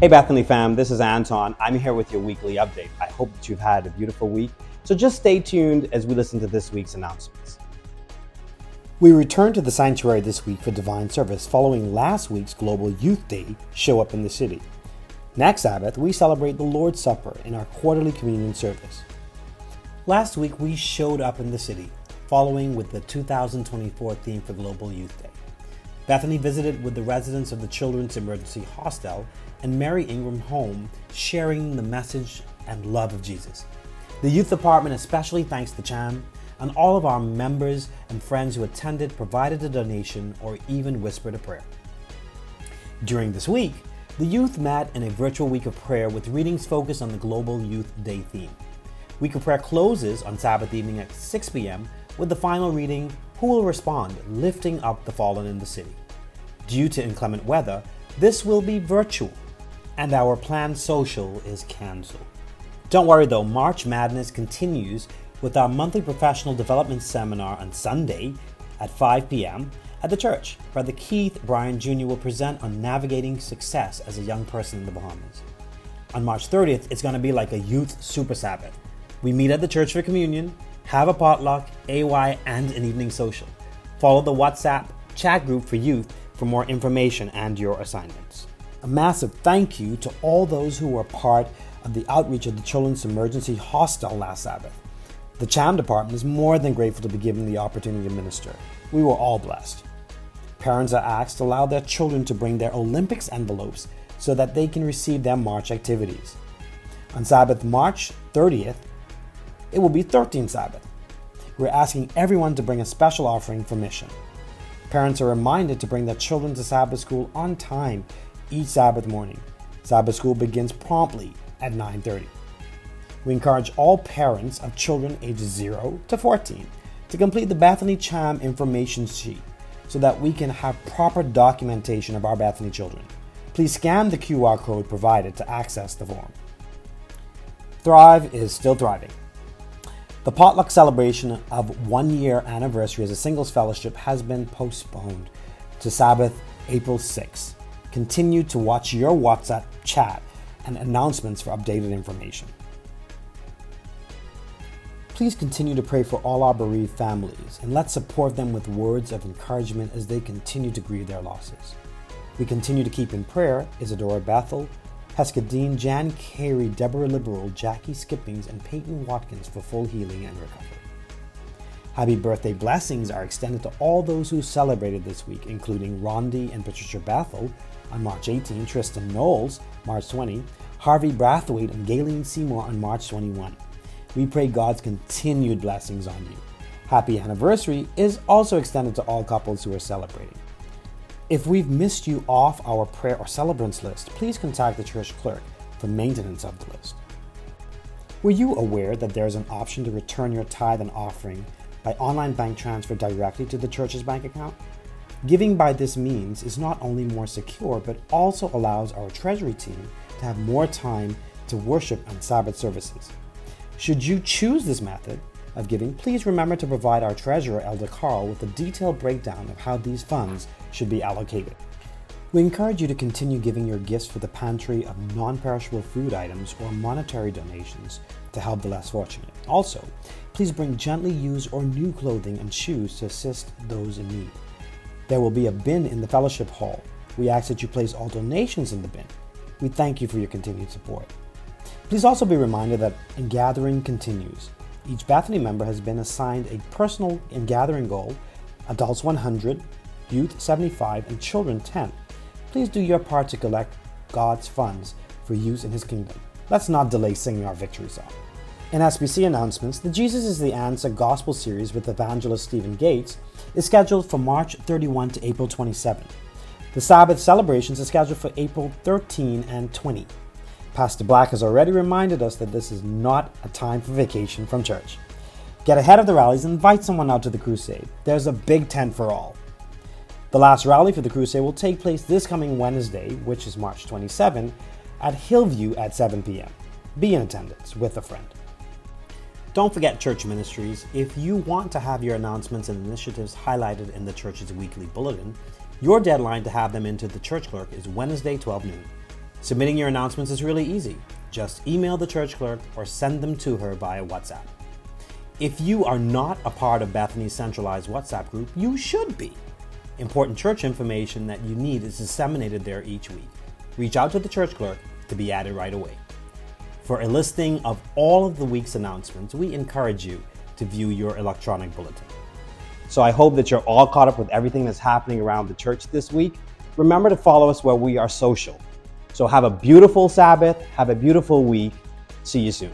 Hey Bethany fam, this is Anton. I'm here with your weekly update. I hope that you've had a beautiful week. So just stay tuned as we listen to this week's announcements. We return to the sanctuary this week for divine service following last week's Global Youth Day show up in the city. Next Sabbath, we celebrate the Lord's Supper in our quarterly communion service. Last week, we showed up in the city, following with the 2024 theme for Global Youth Day. Bethany visited with the residents of the Children's Emergency Hostel and Mary Ingram Home, sharing the message and love of Jesus. The youth department especially thanks the CHAM and all of our members and friends who attended, provided a donation, or even whispered a prayer. During this week, the youth met in a virtual week of prayer with readings focused on the Global Youth Day theme. Week of prayer closes on Sabbath evening at 6 p.m. with the final reading, Who Will Respond? Lifting Up the Fallen in the City. Due to inclement weather, this will be virtual, and our planned social is canceled. Don't worry though, March Madness continues with our monthly professional development seminar on Sunday at 5 p.m. at the church. Brother Keith Bryan Jr. will present on navigating success as a young person in the Bahamas. On March 30th, it's going to be like a youth super Sabbath. We meet at the church for communion, have a potluck, AY, and an evening social. Follow the WhatsApp chat group for youth for more information and your assignments. A massive thank you to all those who were part of the outreach of the Children's Emergency Hostel last Sabbath. The CHAM department is more than grateful to be given the opportunity to minister. We were all blessed. Parents are asked to allow their children to bring their Olympics envelopes so that they can receive their March activities. On Sabbath, March 30th, it will be 13th Sabbath. We're asking everyone to bring a special offering for mission. Parents are reminded to bring their children to Sabbath school on time each Sabbath morning. Sabbath school begins promptly at 9:30. We encourage all parents of children ages 0 to 14 to complete the Bethany CHAM information sheet so that we can have proper documentation of our Bethany children. Please scan the QR code provided to access the form. Thrive is still thriving. The potluck celebration of 1 year anniversary as a singles fellowship has been postponed to Sabbath, April 6th. Continue to watch your WhatsApp chat and announcements for updated information. Please continue to pray for all our bereaved families and let's support them with words of encouragement as they continue to grieve their losses. We continue to keep in prayer Isadora Bethel, Heska Dean, Jan Carey, Deborah Liberal, Jackie Skippings, and Peyton Watkins for full healing and recovery. Happy birthday blessings are extended to all those who celebrated this week, including Rondi and Patricia Bethel on March 18, Tristan Knowles, March 20, Harvey Brathwaite and Galen Seymour on March 21. We pray God's continued blessings on you. Happy anniversary is also extended to all couples who are celebrating. If we've missed you off our prayer or celebrants list, please contact the church clerk for maintenance of the list. Were you aware that there is an option to return your tithe and offering by online bank transfer directly to the church's bank account? Giving by this means is not only more secure, but also allows our treasury team to have more time to worship on Sabbath services. Should you choose this method of giving, please remember to provide our treasurer, Elder Carl, with a detailed breakdown of how these funds should be allocated. We encourage you to continue giving your gifts for the pantry of non-perishable food items or monetary donations to help the less fortunate. Also, please bring gently used or new clothing and shoes to assist those in need. There will be a bin in the fellowship hall. We ask that you place all donations in the bin. We thank you for your continued support. Please also be reminded that a gathering continues. Each Bethany member has been assigned a personal and gathering goal, adults 100, youth 75, and children 10. Please do your part to collect God's funds for use in His kingdom. Let's not delay singing our victory song. In SBC announcements, the Jesus is the Answer Gospel Series with evangelist Stephen Gates is scheduled for March 31 to April 27. The Sabbath celebrations are scheduled for April 13 and 20. Pastor Black has already reminded us that this is not a time for vacation from church. Get ahead of the rallies and invite someone out to the crusade. There's a big tent for all. The last rally for the crusade will take place this coming Wednesday, which is March 27, at Hillview at 7 p.m. Be in attendance with a friend. Don't forget church ministries. If you want to have your announcements and initiatives highlighted in the church's weekly bulletin, your deadline to have them into the church clerk is Wednesday, 12 noon. Submitting your announcements is really easy. Just email the church clerk or send them to her via WhatsApp. If you are not a part of Bethany's centralized WhatsApp group, you should be. Important church information that you need is disseminated there each week. Reach out to the church clerk to be added right away. For a listing of all of the week's announcements, we encourage you to view your electronic bulletin. So I hope that you're all caught up with everything that's happening around the church this week. Remember to follow us where we are social. So have a beautiful Sabbath, have a beautiful week. See you soon.